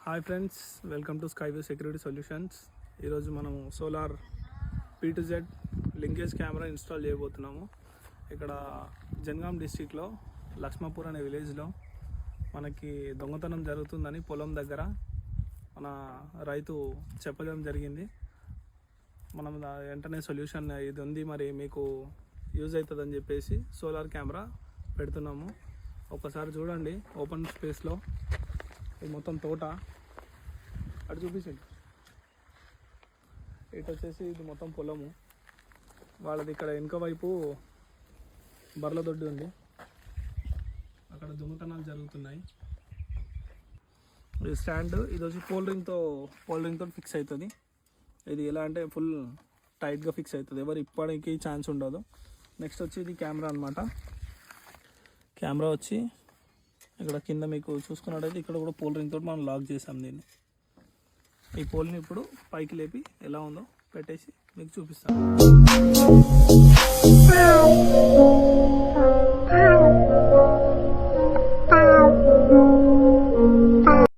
Hi friends, welcome to skyway security solutions. ఈరోజు మనము solar P2Z linkage camera install చేయబోతున్నాము. ఇక్కడ జనగాం డిస్టిక్లో లక్ష్మాపూర్ అనే విలేజ్లో మనకి దొంగతనం జరుగుతుందని పొలం దగ్గర మన రైతు చెప్పడం జరిగింది. మనం వెంటనే సొల్యూషన్ ఇది ఉంది, మరి మీకు యూజ్ అవుతుందని చెప్పేసి సోలార్ కెమెరా పెడుతున్నాము. ఒకసారి చూడండి, ఓపెన్ స్పేస్లో ఇది మొత్తం తోట. అటు చూపించండి. ఇటు వచ్చేసి ఇది మొత్తం పొలము వాళ్ళది. ఇక్కడ వెనుక వైపు బర్ల దొడ్డి ఉంది, అక్కడ దొంగతనాలు జరుగుతున్నాయి. ఇది స్టాండ్, ఇది వచ్చి పోల్డ్రింగ్తో ఫిక్స్ అవుతుంది. ఇది ఎలా అంటే ఫుల్ టైట్గా ఫిక్స్ అవుతుంది, ఎవరు ఇప్పటికీ ఛాన్స్ ఉండదు. నెక్స్ట్ వచ్చి ఇది కెమెరా అనమాట. కెమెరా వచ్చి ఇక్కడ కింద మీకు చూసుకున్నట్టయితే ఇక్కడ కూడా పోల్డ్రింగ్ తోటి మనం లాక్ చేసాం దీన్ని. ఈ పోల్ని ఇప్పుడు పైకి లేపి ఎలా ఉందో పెట్టేసి మీకు చూపిస్తాను.